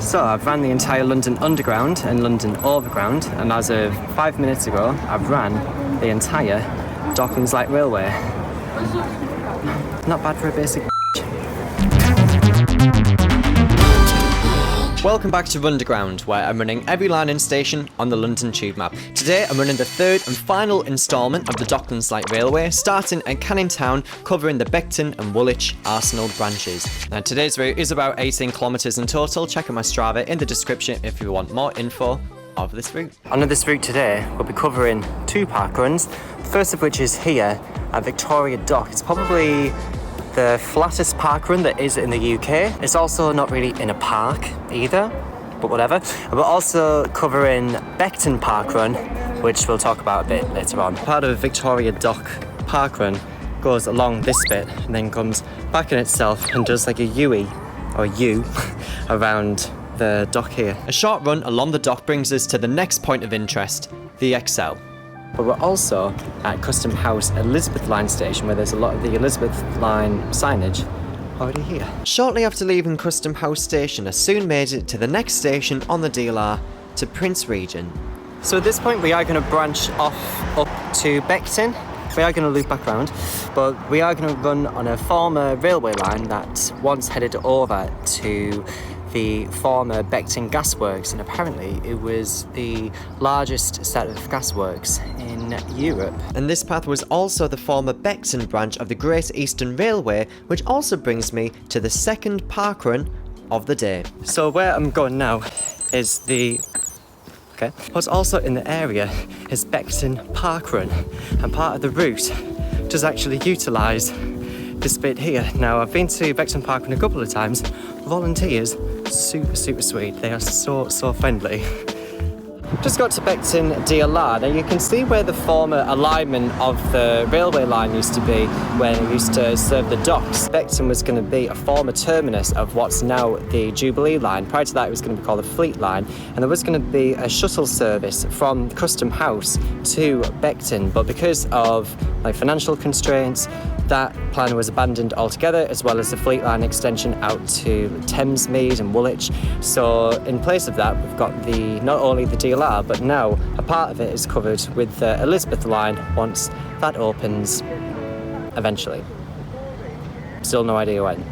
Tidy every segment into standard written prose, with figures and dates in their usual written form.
So I've ran the entire London Underground and London Overground, and as of 5 minutes ago, I've ran the entire Docklands Light Railway. Not bad for a basic. Welcome back to Underground, where I'm running every line and station on the London Tube map. Today I'm running the third and final instalment of the Docklands Light Railway, starting at Canning Town, covering the Beckton and Woolwich Arsenal branches. Now today's route is about 18 kilometres in total. Check out my Strava in the description if you want more info of this route. On this route today, we'll be covering two park runs, the first of which is here at Victoria Dock. It's probably the flattest park run that is in the UK. It's also not really in a park either, but whatever. We're also covering Beckton Park Run, which we'll talk about a bit later on. Part of Victoria Dock Park Run goes along this bit and then comes back in itself and does like a U around the dock here. A short run along the dock brings us to the next point of interest, the ExCeL. But we're also at Custom House Elizabeth Line station, where there's a lot of the Elizabeth Line signage already here. Shortly after leaving Custom House station, I soon made it to the next station on the DLR, to Prince Regent. So at this point we are going to branch off up to Beckton. We are going to loop back round, but we are going to run on a former railway line that once headed over to the former Beckton Gasworks, and apparently it was the largest set of gasworks in Europe. And this path was also the former Beckton branch of the Great Eastern Railway, which also brings me to the second park run of the day. So where I'm going now is what's also in the area is Beckton Park Run, and part of the route does actually utilise this bit here. Now I've been to Beckton Park Run a couple of times. Volunteers, super sweet. They are so friendly. Just got to Beckton DLR. Now you can see where the former alignment of the railway line used to be when it used to serve the docks. Beckton was going to be a former terminus of what's now the Jubilee line. Prior to that it was going to be called the Fleet line, and there was going to be a shuttle service from Custom House to Beckton, but because of financial constraints, that plan was abandoned altogether, as well as the Fleet line extension out to Thamesmead and Woolwich. So in place of that, we've got not only the DLR, but now a part of it is covered with the Elizabeth line once that opens eventually. Still no idea when.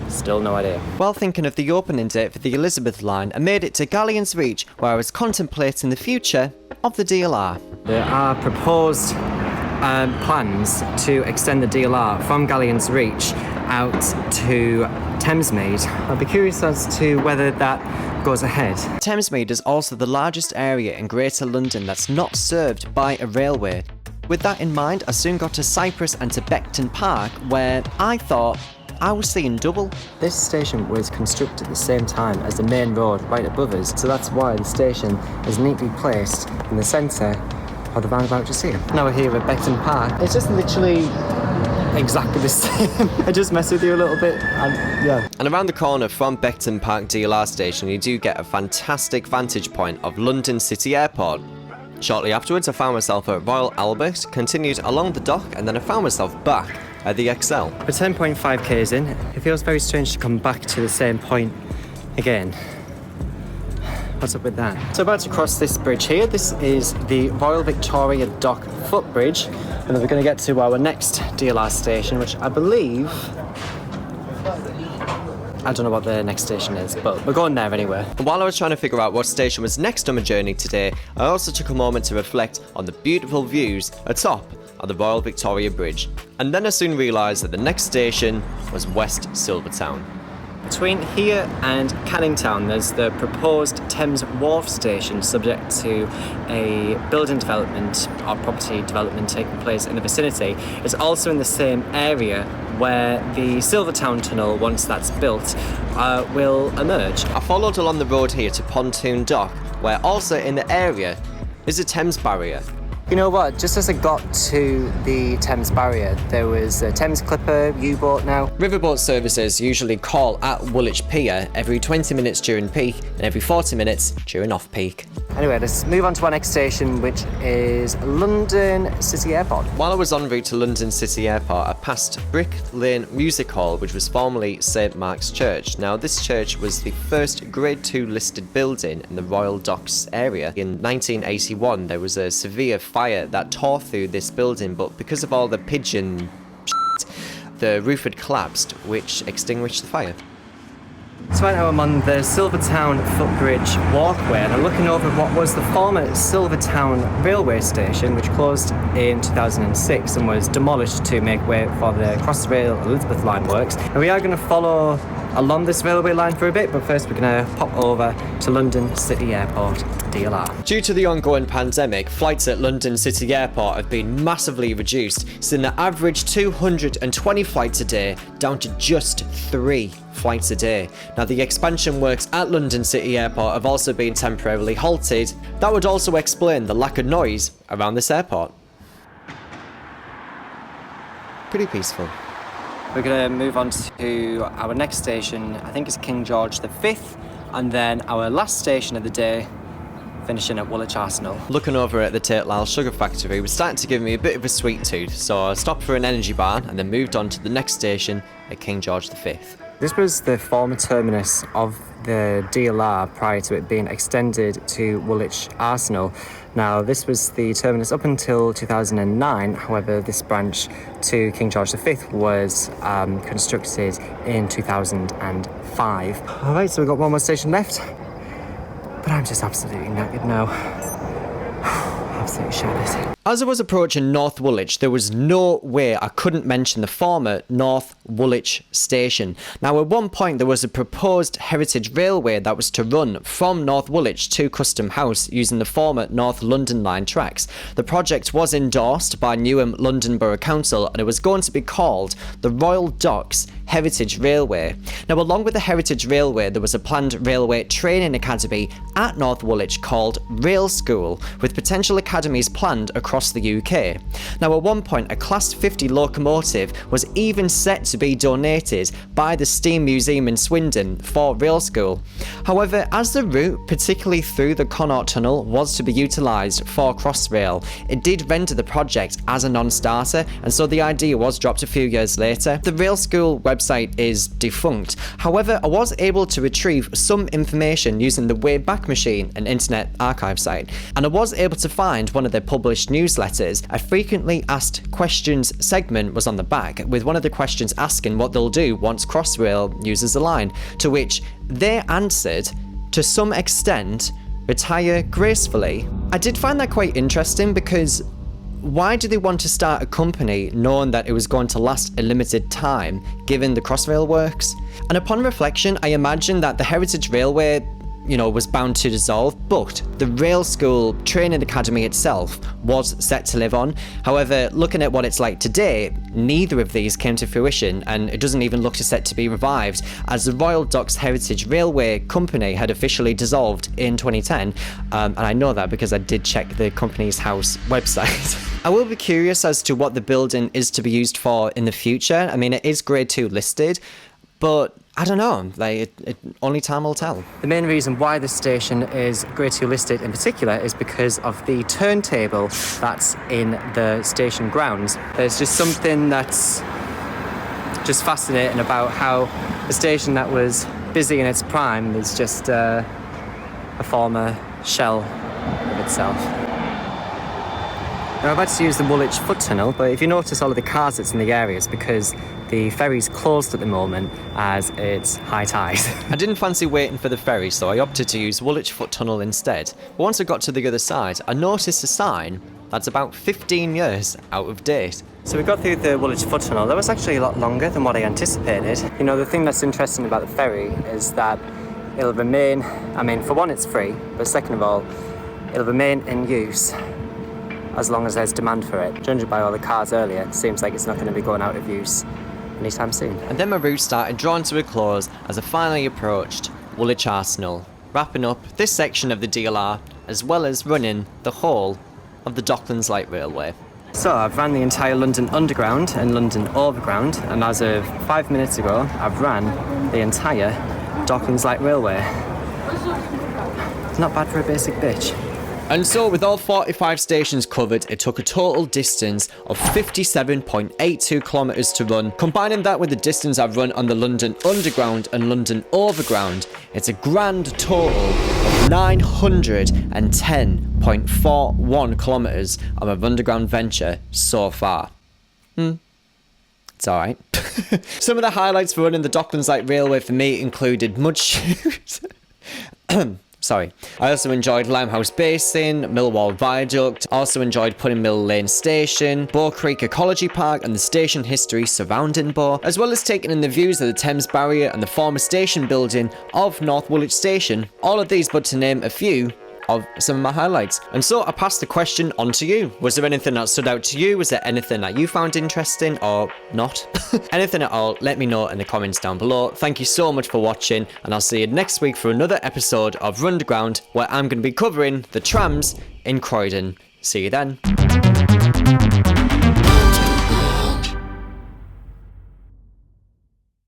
Still no idea. While thinking of the opening date for the Elizabeth line, I made it to Galleons Reach, where I was contemplating the future of the DLR. There are proposed plans to extend the DLR from Galleons Reach out to Thamesmead. I'll be curious as to whether that goes ahead. Thamesmead is also the largest area in Greater London that's not served by a railway. With that in mind, I soon got to Cyprus and to Beckton Park, where I thought I was seeing double. This station was constructed at the same time as the main road right above us, so that's why the station is neatly placed in the centre of the roundabout just here. Now we're here at Beckton Park. It's just literally exactly the same. I just mess with you a little bit, and yeah. And around the corner from Beckton Park DLR station, you do get a fantastic vantage point of London City Airport. Shortly afterwards, I found myself at Royal Albert, continued along the dock, and then I found myself back at the ExCeL. We're 10.5 k's in. It feels very strange to come back to the same point again. What's up with that? So about to cross this bridge here. This is the Royal Victoria Dock footbridge, and then we're going to get to our next DLR station, which I believe, I don't know what the next station is, but we're going there anyway. And while I was trying to figure out what station was next on my journey today, I also took a moment to reflect on the beautiful views atop of the Royal Victoria Bridge. And then I soon realised that the next station was West Silvertown. Between here and Canning Town, there's the proposed Thames Wharf station, subject to a building development or property development taking place in the vicinity. It's also in the same area where the Silvertown Tunnel, once that's built, will emerge. I followed along the road here to Pontoon Dock, where also in the area is a Thames barrier. You know what, just as I got to the Thames barrier, there was a Thames Clipper U-boat now. Riverboat services usually call at Woolwich Pier every 20 minutes during peak and every 40 minutes during off-peak. Anyway, let's move on to our next station, which is London City Airport. While I was en route to London City Airport, I passed Brick Lane Music Hall, which was formerly St Mark's Church. Now, this church was the first Grade 2 listed building in the Royal Docks area. In 1981, there was a severe fire that tore through this building, but because of all the pigeon shit, the roof had collapsed, which extinguished the fire. So right now I'm on the Silvertown Footbridge Walkway, and I'm looking over what was the former Silvertown railway station, which closed in 2006 and was demolished to make way for the Crossrail Elizabeth line works. And we are going to follow along this railway line for a bit, but first we're going to pop over to London City Airport, DLR. Due to the ongoing pandemic, flights at London City Airport have been massively reduced, seeing the average 220 flights a day down to just 3 flights a day. Now, the expansion works at London City Airport have also been temporarily halted. That would also explain the lack of noise around this airport. Pretty peaceful. We're going to move on to our next station. I think it's King George V, and then our last station of the day, finishing at Woolwich Arsenal. Looking over at the Tate Lyle Sugar Factory was starting to give me a bit of a sweet tooth, so I stopped for an energy bar and then moved on to the next station at King George V. This was the former terminus of the DLR prior to it being extended to Woolwich Arsenal. Now, this was the terminus up until 2009. However, this branch to King George V was constructed in 2005. All right, so we've got one more station left, but I'm just absolutely knackered now. Absolutely shattered. As I was approaching North Woolwich, there was no way I couldn't mention the former North Woolwich station. Now, at one point, there was a proposed heritage railway that was to run from North Woolwich to Custom House using the former North London Line tracks. The project was endorsed by Newham London Borough Council, and it was going to be called the Royal Docks Heritage Railway. Now, along with the Heritage Railway, there was a planned railway training academy at North Woolwich called Rail School, with potential academies planned across the UK. Now, at one point, a Class 50 locomotive was even set to be donated by the Steam Museum in Swindon for Rail School. However, as the route, particularly through the Connaught Tunnel, was to be utilised for Crossrail, it did render the project as a non-starter, and so the idea was dropped a few years later. The Rail School website is defunct. However, I was able to retrieve some information using the Wayback Machine, an internet archive site, and I was able to find one of their published newsletters. A frequently asked questions segment was on the back, with one of the questions asking what they'll do once Crossrail uses the line, to which they answered, to some extent, retire gracefully. I did find that quite interesting, because why do they want to start a company knowing that it was going to last a limited time, given the Crossrail works? And upon reflection, I imagine that the Heritage Railway, was bound to dissolve, but the Rail School Training Academy itself was set to live on. However, looking at what it's like today, neither of these came to fruition, and it doesn't even look set to be revived, as the Royal Docks Heritage Railway Company had officially dissolved in 2010, and I know that because I did check the Company's House website. I will be curious as to what the building is to be used for in the future. I mean, it is Grade 2 listed, but I don't know, only time will tell. The main reason why this station is Grade 2 listed in particular is because of the turntable that's in the station grounds. There's just something that's just fascinating about how a station that was busy in its prime is just a former shell of itself. Now, I'm about to use the Woolwich Foot Tunnel, but if you notice all of the cars that's in the area, it's because the ferry's closed at the moment as it's high tide. I didn't fancy waiting for the ferry, so I opted to use Woolwich Foot Tunnel instead. But once I got to the other side, I noticed a sign that's about 15 years out of date. So we got through the Woolwich Foot Tunnel. That was actually a lot longer than what I anticipated. The thing that's interesting about the ferry is that it'll remain, for one, it's free, but second of all, it'll remain in use as long as there's demand for it. Judging by all the cars earlier, it seems like it's not going to be going out of use anytime soon. And then my route started drawing to a close as I finally approached Woolwich Arsenal, wrapping up this section of the DLR, as well as running the whole of the Docklands Light Railway. So I've ran the entire London Underground and London Overground, and as of 5 minutes ago, I've ran the entire Docklands Light Railway. Not bad for a basic bitch. And so, with all 45 stations covered, it took a total distance of 57.82 kilometres to run. Combining that with the distance I've run on the London Underground and London Overground, it's a grand total of 910.41 kilometres of my underground venture so far. It's alright. Some of the highlights for running the Docklands Light Railway for me included mud shoes. Sorry. I also enjoyed Limehouse Basin, Millwall Viaduct, also enjoyed Pudding Mill Lane Station, Bow Creek Ecology Park and the station history surrounding Bow, as well as taking in the views of the Thames Barrier and the former station building of North Woolwich Station. All of these but to name a few of some of my highlights. And so I passed the question on to you. Was there anything that stood out to you? Was there anything that you found interesting or not? Anything at all, let me know in the comments down below. Thank you so much for watching, and I'll see you next week for another episode of Runderground, where I'm going to be covering the trams in Croydon. See you then.